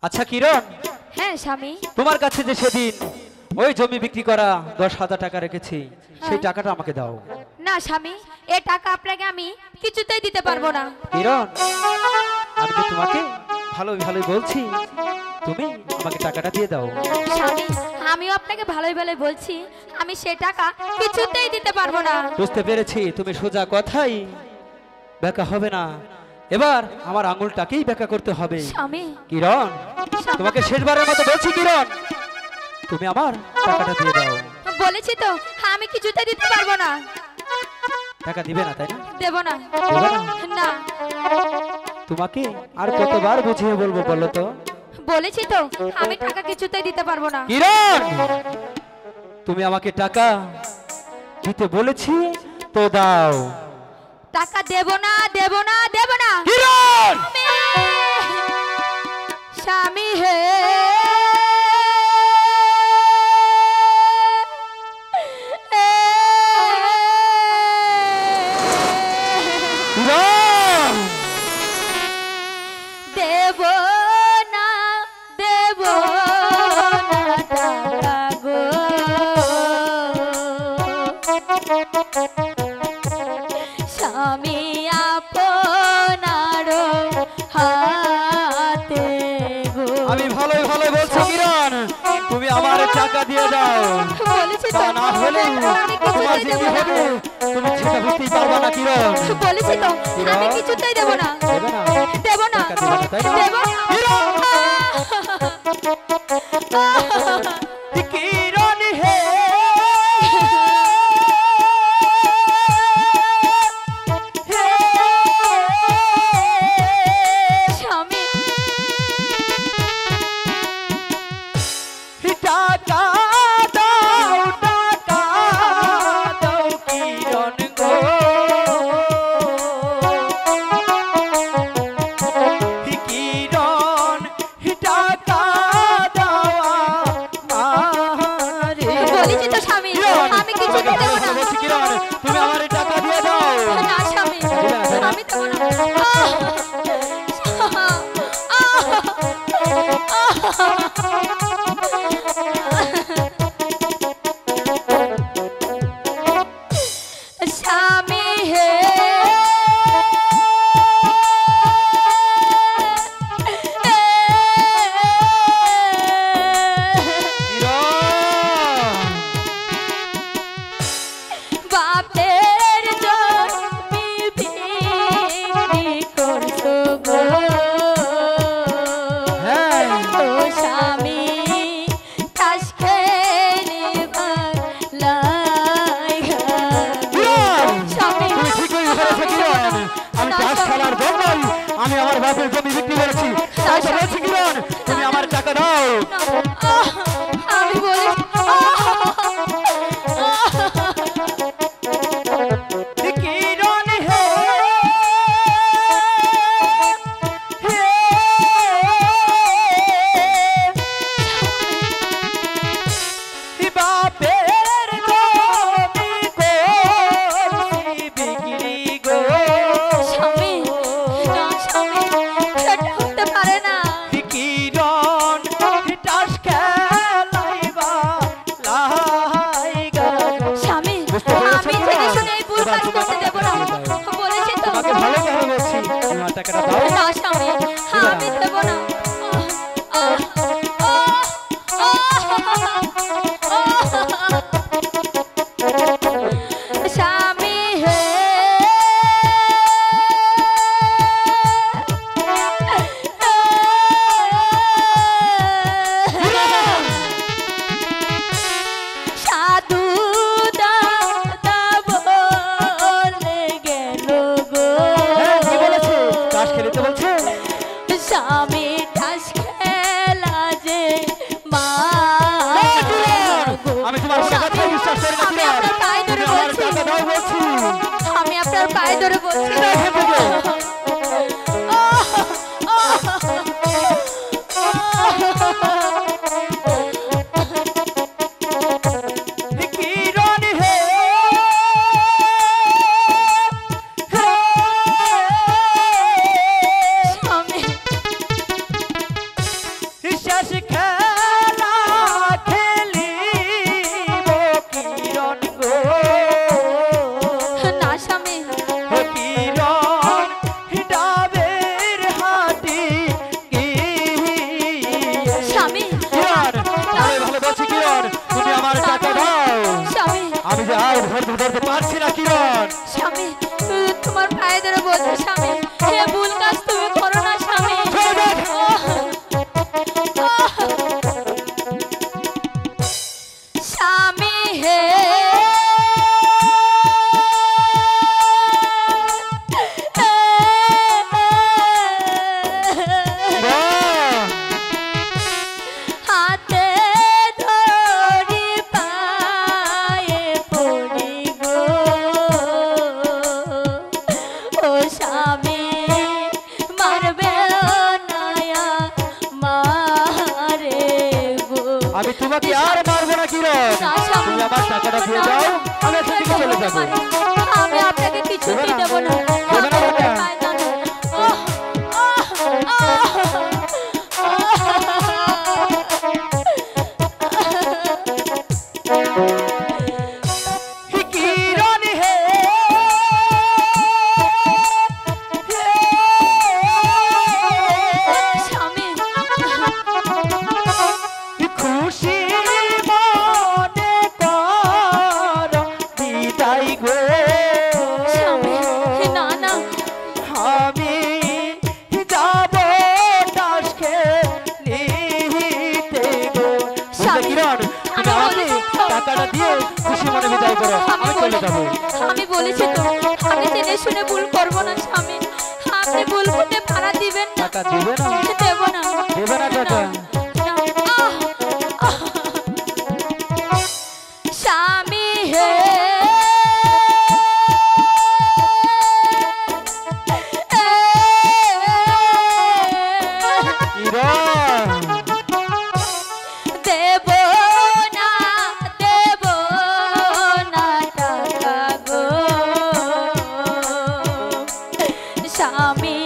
আচ্ছা কিরণ, হ্যাঁ স্বামী। তোমার কাছে যে সেদিন ওই জমি বিক্রি করা 10,000 টাকা রেখেছি, সেই হ্যাঁ। টাকাটা আমাকে দাও। না স্বামী, এ টাকা আপনাকে আমি কিছুতেই দিতে পারবো না। কিরণ, আমি তো তোমাকে ভালোই ভালোই বলছি, তুমি আমাকে টাকাটা দিয়ে দাও। স্বামী, আমিও আপনাকে ভালোই ভালোই বলছি, আমি সে টাকা কিছুতেই দিতে পারবো না। বুঝতে পেরেছি, তুমি সোজা কথাই ব্যাকা হবে না, এবার আমার আঙুলটাকেই ব্যাকা করতে হবে। স্বামী, কিরণ, তোমাকে শেষবারের মতো বলছি কিরণ, তুমি আমার টাকাটা দিয়ে দাও। বলেছি তো আমি কিছুতেই দিতে পারবো না। টাকা দিবে না, তাই না? দেব না। দেবে না? না, তোমাকে আর কতবার বুঝিয়ে বলবো বলো তো? বলেছি তো আমি টাকা কিছুতেই দিতে পারবো না। কিরণ, তুমি আমাকে টাকা দিতে বলেছি তো দাও। টাকা দেব না, দেব না, দেব না। কিরণ, স্বামী হে, কিরণ, দেব না, দেব না টাকা গো, স্বামী আপনার হাতে গো। আমি ভালোই ভালোই বলছি কিরণ, তুমি আমার টাকা দিয়ে দাও। বলেছি তো তা না হলে আমি তোমার কিছুতেই যে দেব কি না। হবে তুমি সেটা বুঝতেই পারবে না। কিরণ, বলেছি তো আমি কিছুতেই দেব না। দেবে না? দেব না, টাকা দেবে না, তাই না? দেব না। কিরণ হে, স্বামী, টাকা দাও, টাকা দাও কিরণ গো। কিরণ, টাকা দাও আমারে। বলেছি তো স্বামী কিরণ, আমি কিছুতেই দেব না। বলছি কিরণ, তুমি আমার টাকা দিয়ে দাও। না স্বামী, আমি দেব না। স্বামী হে, কিরণ, বাপের জমি বিক্রি করছো গো, হ্যাঁ। ও স্বামী তাস খেলে বালাই কিরণ, স্বামী, তুমি ঠিকই বলেছো কিরণ, আমি চাষ খেলার জন্যই আমি আমার বাপের জমি বিক্রি করেছি। তাই তো বলছি কিরণ, তুমি আমার টাকা দাও। আমি বলি কিরণ হে, বাপের জমি করছি বিক্রি গো। স্বামী, না স্বামী, সেটা হতে পারে না। কিরণ, টাস খেলাইবা লাইগা। স্বামী, বুঝতে পেরেছো আমি কিরণ? জেনে শুনে এই ভুল কাজ এবার করতে দেব না। বলেছি তো। তোমাকে ভালো ভালো বলছি, তোমার টাকাটা দাও। না স্বামী, আমি দেব না। স্বামী হে, সাধু দাদা বলে গেল গো, হ্যাঁ, কি বলেছে? তাস খেলতে বলছে? স্বামী তাস খেলা যে মা গো। আমি তোমার কথাই বিশ্বাস করি না আমি কিরণ। আপনার পায়ে ধরে তুমি আমার বলছি, টাকা দাও বলছি। আমি আপনার পায়ে ধরে বলছি। না, খেতে দে। কিরণ হে, স্বামী, ধরতে পারছি না কিরণ। স্বামী তোমার পায়ে ধরে বলছো স্বামী হে ভুল কাজ তুমি করো না স্বামী। স্বামী হে হাতে ধরি পায়ে পড়ি গো ও স্বামী মারবে নায়া মারে গো। আমি তোমাকে আর মারবো না কিরণ, তুমি আমার টাকাটা দিয়ে দাও, আমি এখান থেকে চলে যাবো। আমি আপনাকে কিছুতেই দেব না। দেবে না বাবা? কিরণ হে স্বামী খুশি মনে কর বিদায় গো। স্বামী না না আমি যাব তাস খেলিতে গো। স্বামী, কিরণ তুমি আমাকে টাকাটা দিয়ে খুশি মনে বিদায় করো, আমি চলে যাবো। আমি বলেছি তো আমি জেনে শুনে ভুল করব না স্বামী। আপনি ভুল করতে ভাড়া দিবেন না। টাকা দেবে না? দেব না দেবে না টাকা? না। স্বামী হে কিরণ দেব না টাকা গো স্বামী